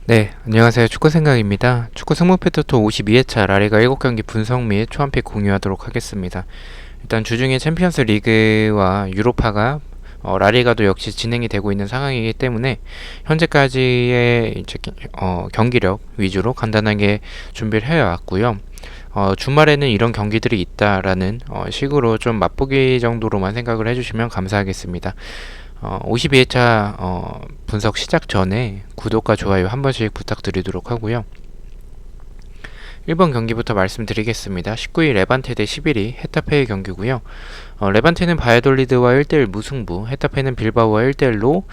네, 안녕하세요. 축구생각입니다. 축구 승무패드토 52회차 라리가 7경기 분석 및 초안픽 공유하도록 하겠습니다. 일단 주중에 챔피언스 리그와 유로파가 라리가도 역시 진행이 되고 있는 상황이기 때문에 현재까지의 경기력 위주로 간단하게 준비를 해왔고요. 주말에는 이런 경기들이 있다라는 식으로 좀 맛보기 정도로만 생각을 해주시면 감사하겠습니다. 52회차 분석 시작 전에 구독과 좋아요 한 번씩 부탁드리도록 하고요. 1번 경기부터 말씀드리겠습니다. 19일 레반테 대 11위 헤타페의 경기고요. 레반테는 바이돌리드와 1대1 무승부, 헤타페는 빌바오와 1대1로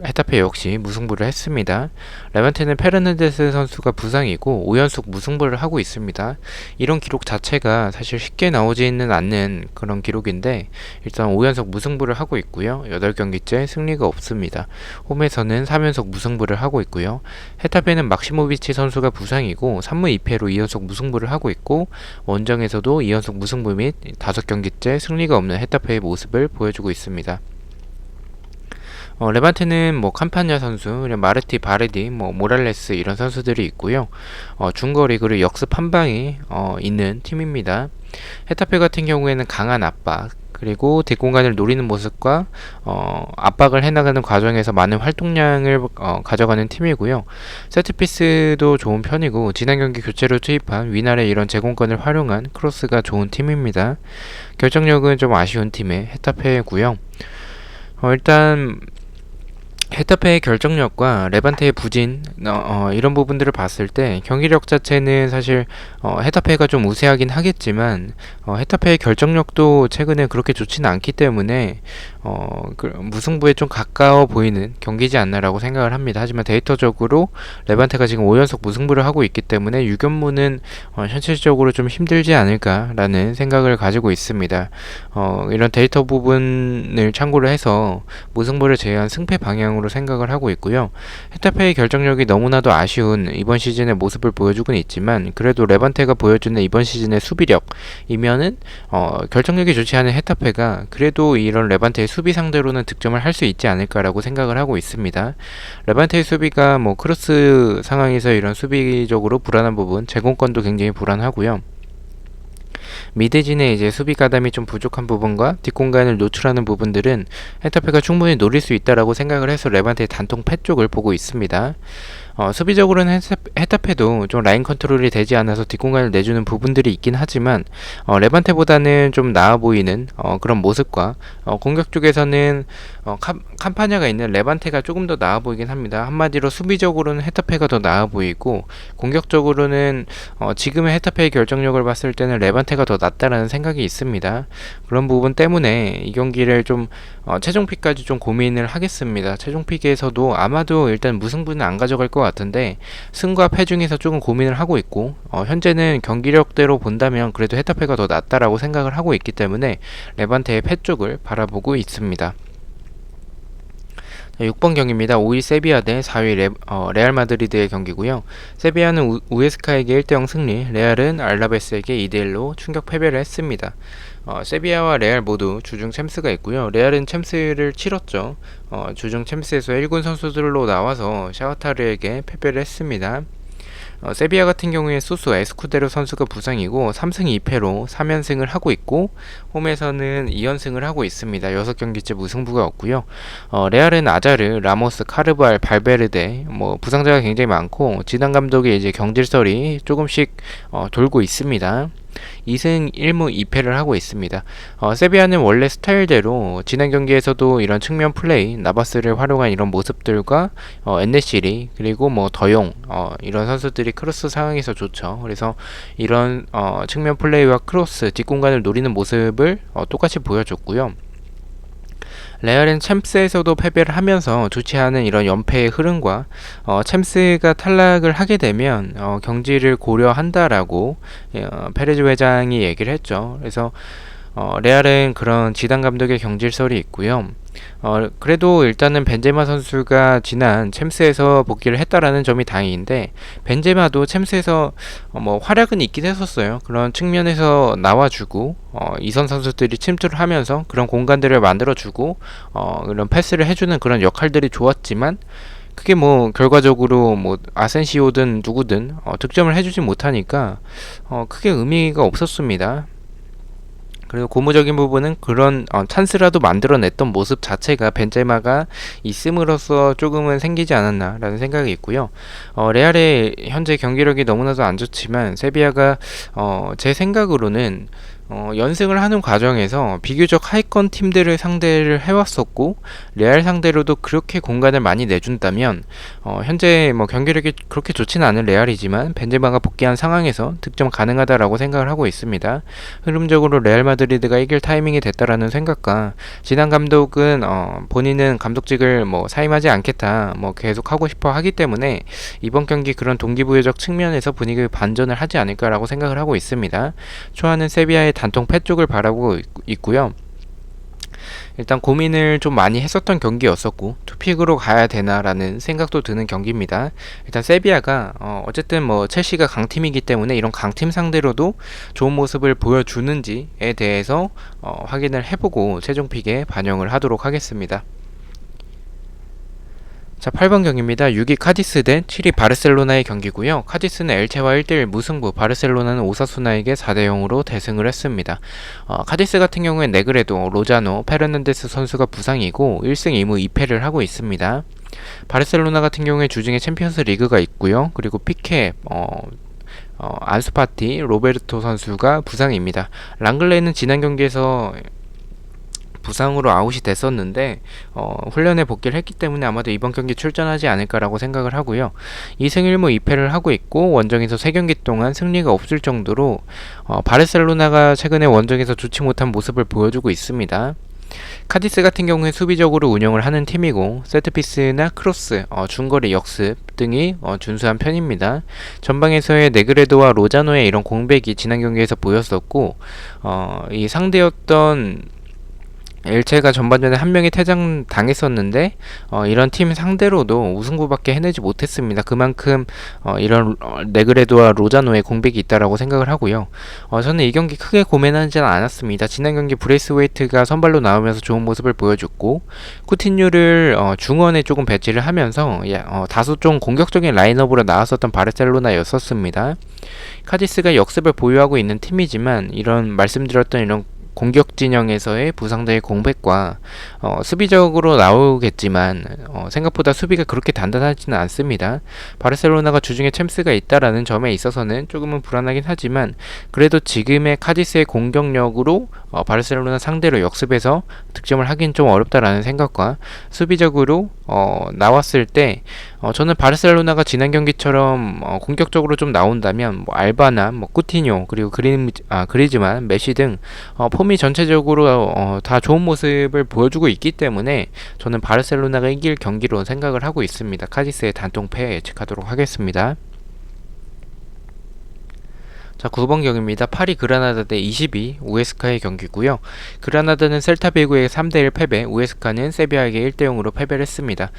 헤타페 역시 무승부를 했습니다. 레반테는 페르난데스 선수가 부상이고 5연속 무승부를 하고 있습니다. 이런 기록 자체가 사실 쉽게 나오지는 않는 그런 기록인데 일단 5연속 무승부를 하고 있고요. 8경기째 승리가 없습니다. 홈에서는 3연속 무승부를 하고 있고요. 헤타페는 막시모비치 선수가 부상이고 3무 2패로 2연속 무승부를 하고 있고 원정에서도 2연속 무승부 및 5경기째 승리가 없는 헤타페의 모습을 보여주고 있습니다. 레반테는 캄파냐 선수, 그리고 마르티, 바르디, 모랄레스 이런 선수들이 있고요. 중거리 그리고 역습 한 방이 있는 팀입니다. 헤타페 같은 경우에는 강한 압박 그리고 뒷공간을 노리는 모습과 압박을 해나가는 과정에서 많은 활동량을 가져가는 팀이고요. 세트피스도 좋은 편이고 지난 경기 교체로 투입한 위날의 이런 제공권을 활용한 크로스가 좋은 팀입니다. 결정력은 좀 아쉬운 팀의 헤타페고요. 일단 헤타페의 결정력과 레반테의 부진 이런 부분들을 봤을 때 경기력 자체는 사실 헤타페가 좀 우세하긴 하겠지만 헤타페의 결정력도 최근에 그렇게 좋지는 않기 때문에 무승부에 좀 가까워 보이는 경기지 않나라고 생각을 합니다. 하지만 데이터적으로 레반테가 지금 5연속 무승부를 하고 있기 때문에 유견무는 현실적으로 좀 힘들지 않을까라는 생각을 가지고 있습니다. 이런 데이터 부분을 참고를 해서 무승부를 제외한 승패 방향으로 생각을 하고 있고요. 헤타페의 결정력이 너무나도 아쉬운 이번 시즌의 모습을 보여주고는 있지만 그래도 레반테가 보여주는 이번 시즌의 수비력이면은 결정력이 좋지 않은 헤타페가 그래도 이런 레반테의 수비 상대로는 득점을 할 수 있지 않을까라고 생각을 하고 있습니다. 레반테의 수비가 크로스 상황에서 이런 수비적으로 불안한 부분, 제공권도 굉장히 불안하고요. 미드진의 이제 수비 가담이 좀 부족한 부분과 뒷공간을 노출하는 부분들은 헤타페가 충분히 노릴 수 있다라고 생각을 해서 레반테의 단통 패 쪽을 보고 있습니다. 수비적으로는 헤타페도 좀 라인 컨트롤이 되지 않아서 뒷공간을 내주는 부분들이 있긴 하지만 레반테보다는 좀 나아 보이는 그런 모습과 공격 쪽에서는 캄파냐가 있는 레반테가 조금 더 나아 보이긴 합니다. 한마디로 수비적으로는 헤타페가 더 나아 보이고 공격적으로는 지금의 헤타페의 결정력을 봤을 때는 레반테가 더 낫다라는 생각이 있습니다. 그런 부분 때문에 이 경기를 좀 최종픽까지 좀 고민을 하겠습니다. 최종픽에서도 아마도 일단 무승부는 안 가져갈 것 같은데 승과 패 중에서 조금 고민을 하고 있고 현재는 경기력대로 본다면 그래도 헤타페가 더 낫다라고 생각을 하고 있기 때문에 레반테의 패 쪽을 바라보고 있습니다. 6번 경기입니다. 5위 세비야 대 4위 레알 마드리드의 경기고요. 세비야는 우에스카에게 1대0 승리, 레알은 알라베스에게 2대1로 충격 패배를 했습니다. 세비야와 레알 모두 주중 챔스가 있고요. 레알은 챔스를 치렀죠. 주중 챔스에서 1군 선수들로 나와서 샤와타르에게 패배를 했습니다. 세비야 같은 경우에 소수 에스쿠데로 선수가 부상이고 3승 2패로 3연승을 하고 있고 홈에서는 2연승을 하고 있습니다. 6경기째 무승부가 없고요. 레알은 아자르, 라모스, 카르발, 발베르데 부상자가 굉장히 많고 지단 감독의 이제 경질설이 조금씩 돌고 있습니다. 2승 1무 2패를 하고 있습니다. 세비야는 원래 스타일대로 지난 경기에서도 이런 측면 플레이, 나바스를 활용한 이런 모습들과 엔네시리 그리고 더용 이런 선수들이 크로스 상황에서 좋죠. 그래서 이런 측면 플레이와 크로스, 뒷공간을 노리는 모습을 똑같이 보여줬고요. 레알은 챔스에서도 패배를 하면서 좋지 않은 이런 연패의 흐름과 챔스가 탈락을 하게 되면 경지를 고려한다라고 페레즈 회장이 얘기를 했죠. 그래서 레알은 그런 지단 감독의 경질설이 있고요. 그래도 일단은 벤제마 선수가 지난 챔스에서 복귀를 했다라는 점이 다행인데 벤제마도 챔스에서 활약은 있긴 했었어요. 그런 측면에서 나와주고 이선 선수들이 침투를 하면서 그런 공간들을 만들어주고 그런 패스를 해주는 그런 역할들이 좋았지만 크게 뭐 결과적으로 뭐 아센시오든 누구든 득점을 해주지 못하니까 크게 의미가 없었습니다. 그리고 고무적인 부분은 그런 찬스라도 만들어냈던 모습 자체가 벤제마가 있음으로써 조금은 생기지 않았나라는 생각이 있고요. 레알의 현재 경기력이 너무나도 안 좋지만 세비야가 제 생각으로는 연승을 하는 과정에서 비교적 하위권 팀들을 상대를 해왔었고 레알 상대로도 그렇게 공간을 많이 내준다면 현재 뭐 경기력이 그렇게 좋지는 않은 레알이지만 벤제마가 복귀한 상황에서 득점 가능하다라고 생각을 하고 있습니다. 흐름적으로 레알 마드리드가 이길 타이밍이 됐다라는 생각과 지단 감독은 본인은 감독직을 뭐 사임하지 않겠다 뭐 계속 하고 싶어 하기 때문에 이번 경기 그런 동기부여적 측면에서 분위기 반전을 하지 않을까라고 생각을 하고 있습니다. 초안은 세비야의 단통 패 쪽을 바라고 있고요. 일단 고민을 좀 많이 했었던 경기였었고 투픽으로 가야 되나라는 생각도 드는 경기입니다. 일단 세비야가 어쨌든 뭐 첼시가 강팀이기 때문에 이런 강팀 상대로도 좋은 모습을 보여주는지에 대해서 확인을 해보고 최종 픽에 반영을 하도록 하겠습니다. 자, 8번 경기입니다. 6위 카디스 대 7위 바르셀로나의 경기고요. 카디스는 엘체와 1대1 무승부, 바르셀로나는 오사수나에게 4대0으로 대승을 했습니다. 카디스 같은 경우엔 네그레도, 로자노, 페르난데스 선수가 부상이고 1승 2무 2패를 하고 있습니다. 바르셀로나 같은 경우에 주중에 챔피언스 리그가 있고요. 그리고 피케, 안수파티, 로베르토 선수가 부상입니다. 랑글레는 지난 경기에서 부상으로 아웃이 됐었는데 훈련에 복귀를 했기 때문에 아마도 이번 경기 출전하지 않을까라고 생각을 하고요. 2승 1무 2패를 하고 있고 원정에서 3경기 동안 승리가 없을 정도로 바르셀로나가 최근에 원정에서 좋지 못한 모습을 보여주고 있습니다. 카디스 같은 경우에 수비적으로 운영을 하는 팀이고 세트피스나 크로스, 중거리 역습 등이 준수한 편입니다. 전방에서의 네그레도와 로자노의 이런 공백이 지난 경기에서 보였었고 이 상대였던 엘체가 전반전에 한 명이 퇴장 당했었는데 이런 팀 상대로도 우승부밖에 해내지 못했습니다. 그만큼 이런 네그레도와 로자노의 공백이 있다라고 생각을 하고요. 저는 이 경기 크게 고민하지는 않았습니다. 지난 경기 브레이스웨이트가 선발로 나오면서 좋은 모습을 보여줬고 쿠티뉴를 중원에 조금 배치를 하면서 다소 좀 공격적인 라인업으로 나왔었던 바르셀로나였었습니다. 카디스가 역습을 보유하고 있는 팀이지만 이런 말씀드렸던 이런 공격 진영에서의 부상자의 공백과 수비적으로 나오겠지만 생각보다 수비가 그렇게 단단하지는 않습니다. 바르셀로나가 주중에 챔스가 있다라는 점에 있어서는 조금은 불안하긴 하지만 그래도 지금의 카디스의 공격력으로 바르셀로나 상대로 역습해서 득점을 하긴 좀 어렵다라는 생각과 수비적으로 나왔을 때 저는 바르셀로나가 지난 경기처럼 공격적으로 좀 나온다면 뭐 알바나 뭐 쿠티뇨 그리고 그리즈만, 메시 등 폼이 전체적으로 다 좋은 모습을 보여주고 있기 때문에 저는 바르셀로나가 이길 경기로 생각을 하고 있습니다. 카디스의 단통패 예측하도록 하겠습니다. 자, 9번 경기입니다. 파리 그라나다 대 22 우에스카의 경기고요. 그라나다는 셀타비고의 3대1 패배, 우에스카는 세비야에게 1대0으로 패배를 했습니다.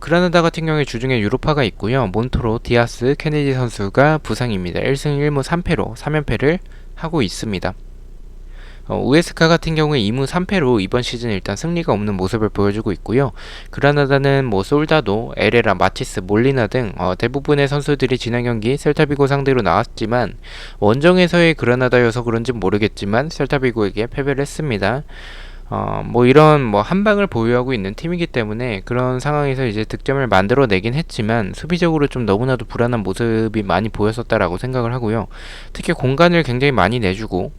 그라나다 같은 경우에 주중에 유로파가 있고요. 몬토로, 디아스, 케네디 선수가 부상입니다. 1승 1무 3패로 3연패를 하고 있습니다. 우에스카 같은 경우에 2무 3패로 이번 시즌 일단 승리가 없는 모습을 보여주고 있고요. 그라나다는 뭐 솔다도, 에레라, 마티스, 몰리나 등 대부분의 선수들이 지난 경기 셀타비고 상대로 나왔지만 원정에서의 그라나다여서 그런지 모르겠지만 셀타비고에게 패배를 했습니다. 뭐 이런 뭐 한방을 보유하고 있는 팀이기 때문에 그런 상황에서 이제 득점을 만들어내긴 했지만 수비적으로 좀 너무나도 불안한 모습이 많이 보였었다라고 생각을 하고요. 특히 공간을 굉장히 많이 내주고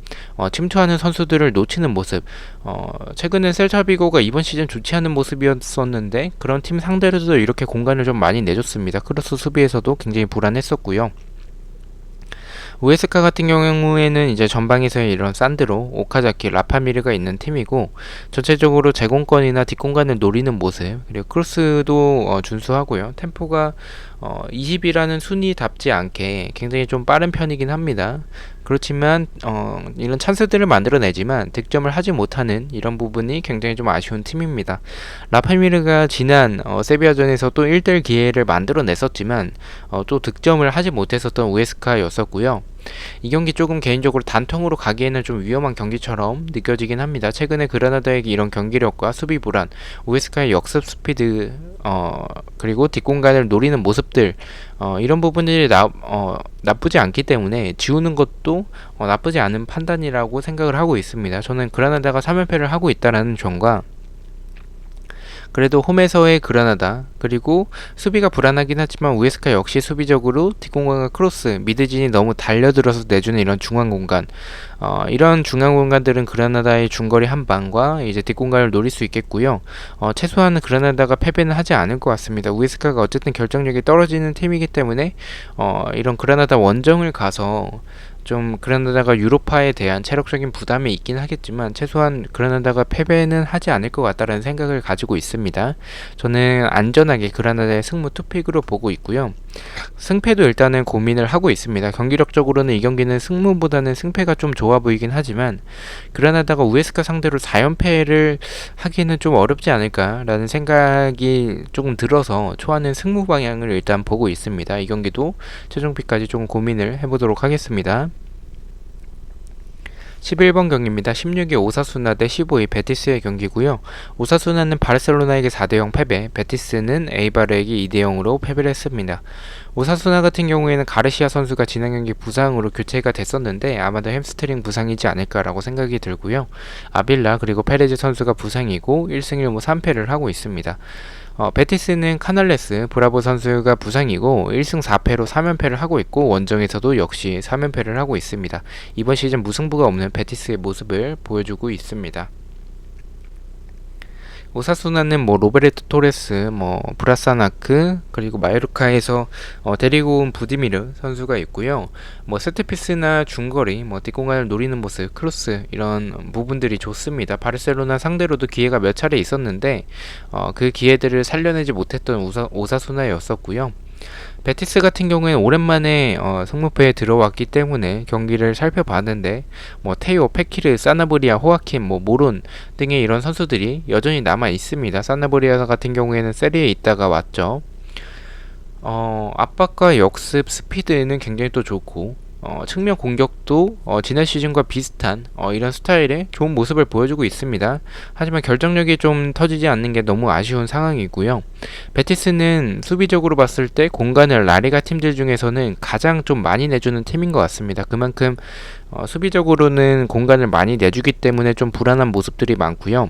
침투하는 선수들을 놓치는 모습, 최근에 셀타비고가 이번 시즌 좋지 않은 모습이었었는데 그런 팀 상대로도 이렇게 공간을 좀 많이 내줬습니다. 크로스 수비에서도 굉장히 불안했었고요. 우에스카 같은 경우에는 이제 전방에서의 이런 산드로, 오카자키, 라파미르가 있는 팀이고 전체적으로 제공권이나 뒷공간을 노리는 모습 그리고 크로스도 준수하고요. 템포가 20이라는 순위답지 않게 굉장히 좀 빠른 편이긴 합니다. 그렇지만 이런 찬스들을 만들어내지만 득점을 하지 못하는 이런 부분이 굉장히 좀 아쉬운 팀입니다. 라파미르가 지난 세비야전에서 또 1대1 기회를 만들어냈었지만 또 득점을 하지 못했었던 우에스카였었고요. 이 경기 조금 개인적으로 단통으로 가기에는 좀 위험한 경기처럼 느껴지긴 합니다. 최근에 그라나다에게 이런 경기력과 수비 불안, 우에스카의 역습 스피드, 그리고 뒷공간을 노리는 모습들, 이런 부분들이 나쁘지 않기 때문에 지우는 것도 나쁘지 않은 판단이라고 생각을 하고 있습니다. 저는 그라나다가 3연패를 하고 있다라는 점과 그래도 홈에서의 그라나다, 그리고 수비가 불안하긴 하지만 우에스카 역시 수비적으로 뒷공간과 크로스, 미드진이 너무 달려들어서 내주는 이런 중앙 공간, 이런 중앙 공간들은 그라나다의 중거리 한 방과 이제 뒷공간을 노릴 수 있겠고요. 최소한 그라나다가 패배는 하지 않을 것 같습니다. 우에스카가 어쨌든 결정력이 떨어지는 팀이기 때문에 이런 그라나다 원정을 가서 좀 그라나다가 유로파에 대한 체력적인 부담이 있긴 하겠지만 최소한 그라나다가 패배는 하지 않을 것 같다라는 생각을 가지고 있습니다. 저는 안전하게 그라나다의 승무 투픽으로 보고 있고요. 승패도 일단은 고민을 하고 있습니다. 경기력적으로는 이 경기는 승무보다는 승패가 좀 좋아 보이긴 하지만 그라나다가 우에스카 상대로 4연패를 하기는 좀 어렵지 않을까라는 생각이 조금 들어서 초하는 승무 방향을 일단 보고 있습니다. 이 경기도 최종픽까지 좀 고민을 해보도록 하겠습니다. 11번 경기입니다. 16위 오사수나 대 15위 베티스의 경기고요. 오사수나는 바르셀로나에게 4대0 패배, 베티스는 에이바르에게 2대0으로 패배를 했습니다. 오사수나 같은 경우에는 가르시아 선수가 지난 경기 부상으로 교체가 됐었는데 아마도 햄스트링 부상이지 않을까라고 생각이 들고요. 아빌라 그리고 페레즈 선수가 부상이고 1승 1무 3패를 하고 있습니다. 베티스는 카날레스, 브라보 선수가 부상이고 1승 4패로 3연패를 하고 있고 원정에서도 역시 3연패를 하고 있습니다. 이번 시즌 무승부가 없는 베티스의 모습을 보여주고 있습니다. 오사수나는 로베르토 토레스, 브라사나크, 그리고 마요르카에서 데리고 온 부디미르 선수가 있고요. 세트피스나 중거리, 뒷공간을 노리는 모습, 크로스 이런 부분들이 좋습니다. 바르셀로나 상대로도 기회가 몇 차례 있었는데 그 기회들을 살려내지 못했던 오사수나였었고요. 베티스 같은 경우에는 오랜만에 승무패에 들어왔기 때문에 경기를 살펴봤는데 테오, 페키르, 사나브리아, 호아킨, 모론 등의 이런 선수들이 여전히 남아 있습니다. 사나브리아 같은 경우에는 세리에 있다가 왔죠. 압박과 역습 스피드는 굉장히 또 좋고 측면 공격도 지난 시즌과 비슷한 이런 스타일의 좋은 모습을 보여주고 있습니다. 하지만 결정력이 좀 터지지 않는 게 너무 아쉬운 상황이고요. 베티스는 수비적으로 봤을 때 공간을 라리가 팀들 중에서는 가장 좀 많이 내주는 팀인 것 같습니다. 그만큼 수비적으로는 공간을 많이 내주기 때문에 좀 불안한 모습들이 많고요.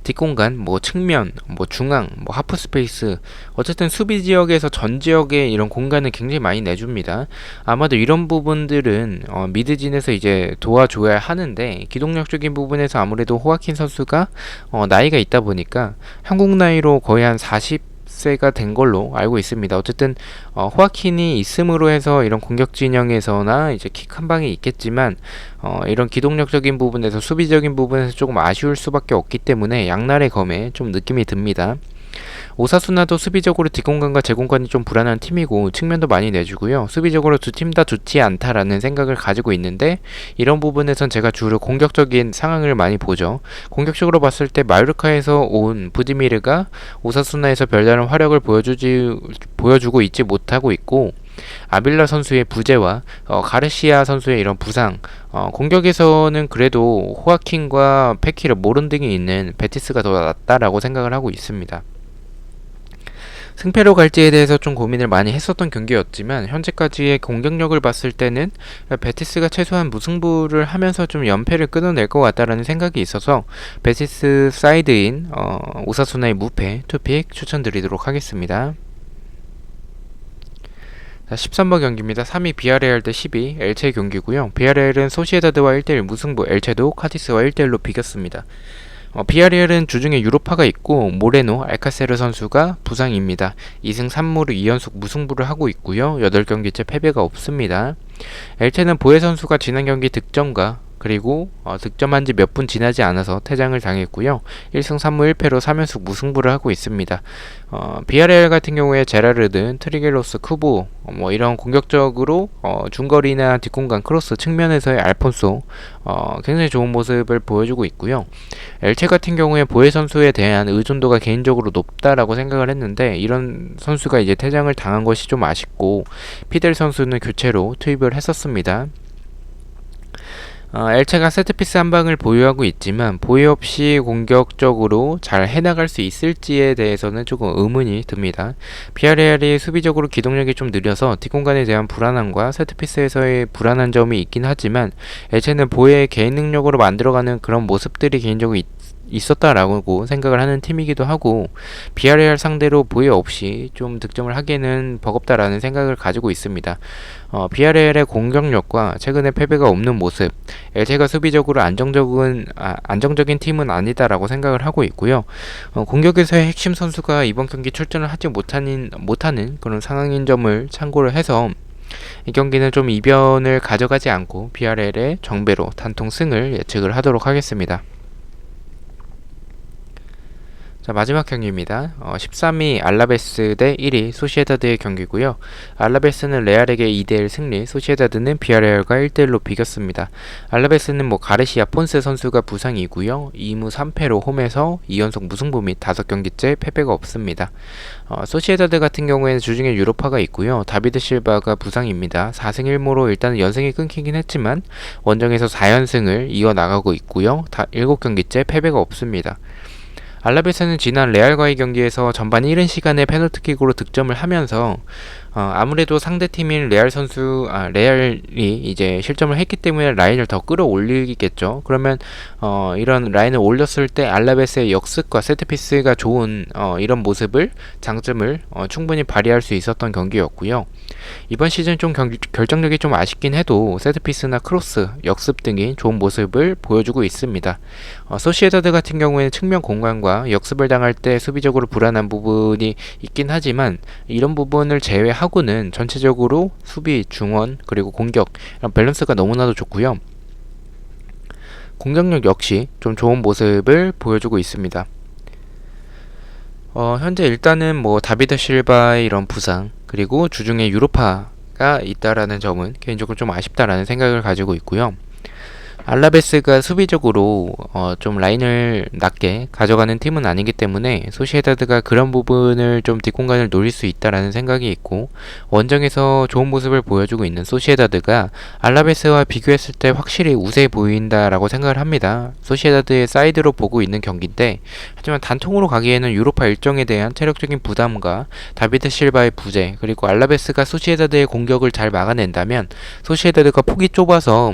뒷공간, 측면, 중앙, 하프 스페이스, 어쨌든 수비 지역에서 전 지역에 이런 공간을 굉장히 많이 내줍니다. 아마도 이런 부분들은 미드진에서 이제 도와줘야 하는데 기동력적인 부분에서 아무래도 호아킨 선수가 나이가 있다 보니까 한국 나이로 거의 한 40세가 된 걸로 알고 있습니다. 어쨌든 호아킨이 있음으로 해서 이런 공격 진영에서나 이제 킥 한 방이 있겠지만 이런 기동력적인 부분에서 수비적인 부분에서 조금 아쉬울 수밖에 없기 때문에 양날의 검에 좀 느낌이 듭니다. 오사수나도 수비적으로 뒷공간과 제공간이 좀 불안한 팀이고 측면도 많이 내주고요. 수비적으로 두 팀 다 좋지 않다라는 생각을 가지고 있는데 이런 부분에선 제가 주로 공격적인 상황을 많이 보죠. 공격적으로 봤을 때 마요르카에서 온 부디미르가 오사수나에서 별다른 화력을 보여주고 있지 못하고 있고 아빌라 선수의 부재와 가르시아 선수의 이런 부상, 공격에서는 그래도 호아킨과 페키르, 모른 등이 있는 베티스가 더 낫다라고 생각을 하고 있습니다. 승패로 갈지에 대해서 좀 고민을 많이 했었던 경기였지만 현재까지의 공격력을 봤을 때는 베티스가 최소한 무승부를 하면서 좀 연패를 끊어낼 것 같다라는 생각이 있어서 베티스 사이드인 오사수나의 무패 투픽 추천드리도록 하겠습니다. 13번 경기입니다. 3위 비아레알 대 10위 엘체 경기고요. 비아레알은 소시에다드와 1대1 무승부, 엘체도 카디스와 1대1로 비겼습니다. 비아레알은 주중에 유로파가 있고 모레노, 알카세르 선수가 부상입니다. 2승 3무로 2연속 무승부를 하고 있고요. 8경기째 패배가 없습니다. 엘체는 보에 선수가 지난 경기 득점과 그리고 득점한 지 몇 분 지나지 않아서 퇴장을 당했고요. 1승 3무 1패로 3연속 무승부를 하고 있습니다. 비아레알 같은 경우에 제라르든, 트리게로스, 쿠보 뭐 이런 공격적으로 중거리나 뒷공간 크로스 측면에서의 알폰소 굉장히 좋은 모습을 보여주고 있고요. 엘체 같은 경우에 보에 선수에 대한 의존도가 개인적으로 높다라고 생각을 했는데 이런 선수가 이제 퇴장을 당한 것이 좀 아쉽고 피델 선수는 교체로 투입을 했었습니다. 엘체가 세트피스 한 방을 보유하고 있지만 보유 없이 공격적으로 잘 해나갈 수 있을지에 대해서는 조금 의문이 듭니다. 비아레알이 수비적으로 기동력이 좀 느려서 뒷공간에 대한 불안함과 세트피스에서의 불안한 점이 있긴 하지만 엘체는 보유의 개인 능력으로 만들어가는 그런 모습들이 개인적으로 있었다라고 생각을 하는 팀이기도 하고 비아레알 상대로 보유 없이 좀 득점을 하기에는 버겁다라는 생각을 가지고 있습니다. 비아레알의 공격력과 최근에 패배가 없는 모습, 엘체가 수비적으로 안정적인 팀은 아니다라고 생각을 하고 있고요. 공격에서의 핵심 선수가 이번 경기 출전을 하지 못하는 그런 상황인 점을 참고를 해서 이 경기는 좀 이변을 가져가지 않고 비아레알의 정배로 단통 승을 예측을 하도록 하겠습니다. 자, 마지막 경기입니다. 13위 알라베스 대 1위 소시에다드의 경기고요. 알라베스는 레알에게 2대1 승리, 소시에다드는 비아레알과 1대1로 비겼습니다. 알라베스는 가르시아 폰세 선수가 부상이고요. 2무 3패로 홈에서 2연속 무승부 및 5경기째 패배가 없습니다. 소시에다드 같은 경우에는 주중에 유로파가 있고요. 다비드 실바가 부상입니다. 4승 1무로 일단은 연승이 끊기긴 했지만 원정에서 4연승을 이어나가고 있고요. 7경기째 패배가 없습니다. 알라베스는 지난 레알과의 경기에서 전반 1인 시간에 페널티킥으로 득점을 하면서 아무래도 상대팀인 레알이 이제 실점을 했기 때문에 라인을 더 끌어올리겠죠. 그러면 이런 라인을 올렸을 때 알라베스의 역습과 세트피스가 좋은 이런 모습을 장점을 충분히 발휘할 수 있었던 경기였고요. 이번 시즌 좀 결정력이 좀 아쉽긴 해도 세트피스나 크로스, 역습 등이 좋은 모습을 보여주고 있습니다. 소시에다드 같은 경우에는 측면 공간과 역습을 당할 때 수비적으로 불안한 부분이 있긴 하지만 이런 부분을 제외하고는 전체적으로 수비, 중원, 그리고 공격 이런 밸런스가 너무나도 좋고요. 공격력 역시 좀 좋은 모습을 보여주고 있습니다. 현재 일단은 다비드 실바의 이런 부상 그리고 주중에 유로파가 있다라는 점은 개인적으로 좀 아쉽다라는 생각을 가지고 있고요. 알라베스가 수비적으로 좀 라인을 낮게 가져가는 팀은 아니기 때문에 소시에다드가 그런 부분을 좀 뒷공간을 노릴 수 있다라는 생각이 있고 원정에서 좋은 모습을 보여주고 있는 소시에다드가 알라베스와 비교했을 때 확실히 우세해 보인다라고 생각을 합니다. 소시에다드의 사이드로 보고 있는 경기인데 하지만 단통으로 가기에는 유로파 일정에 대한 체력적인 부담과 다비드 실바의 부재 그리고 알라베스가 소시에다드의 공격을 잘 막아낸다면 소시에다드가 폭이 좁아서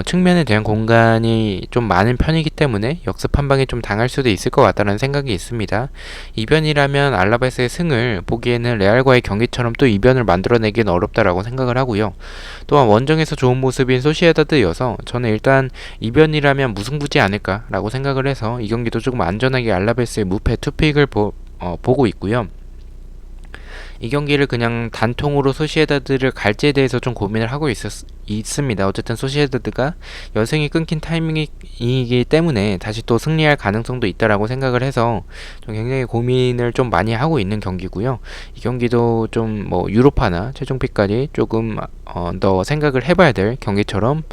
측면에 대한 공간이 좀 많은 편이기 때문에 역습 한 방에 좀 당할 수도 있을 것 같다는 생각이 있습니다. 이변이라면 알라베스의 승을 보기에는 레알과의 경기처럼 또 이변을 만들어내기는 어렵다라고 생각을 하고요. 또한 원정에서 좋은 모습인 소시에다드여서 저는 일단 이변이라면 무승부지 않을까라고 생각을 해서 이 경기도 조금 안전하게 알라베스의 무패 투픽을 보고 있고요. 이 경기를 그냥 단통으로 소시에다드를 갈지에 대해서 좀 고민을 하고 있습니다. 어쨌든 소시에다드가 연승이 끊긴 타이밍이기 때문에 다시 또 승리할 가능성도 있다라고 생각을 해서 좀 굉장히 고민을 좀 많이 하고 있는 경기고요. 이 경기도 좀 유로파나 최종픽까지 조금 더 생각을 해봐야 될 경기처럼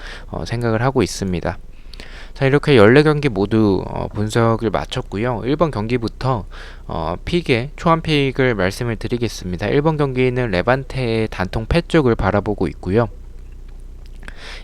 생각을 하고 있습니다. 자, 이렇게 14경기 모두 분석을 마쳤고요. 1번 경기부터 픽의 초안 픽을 말씀을 드리겠습니다. 1번 경기는 레반테의 단통 패 쪽을 바라보고 있고요.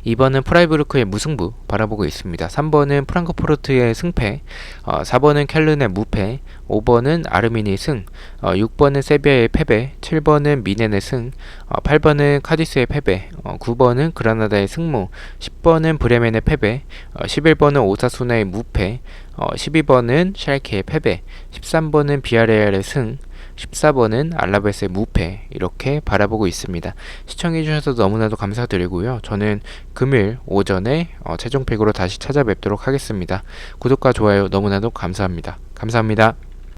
2번은 프라이부르크의 무승부 바라보고 있습니다. 3번은 프랑크푸르트의 승패, 4번은 켈른의 무패, 5번은 아르민의 승, 6번은 세비야의 패배, 7번은 미넨의 승, 8번은 카디스의 패배, 9번은 그라나다의 승무, 10번은 브레멘의 패배, 11번은 오사수나의 무패, 12번은 샬케의 패배, 13번은 비아레알의 승, 14번은 알라베스의 무패 이렇게 바라보고 있습니다. 시청해주셔서 너무나도 감사드리고요. 저는 금일 오전에 최종픽으로 다시 찾아뵙도록 하겠습니다. 구독과 좋아요 너무나도 감사합니다. 감사합니다.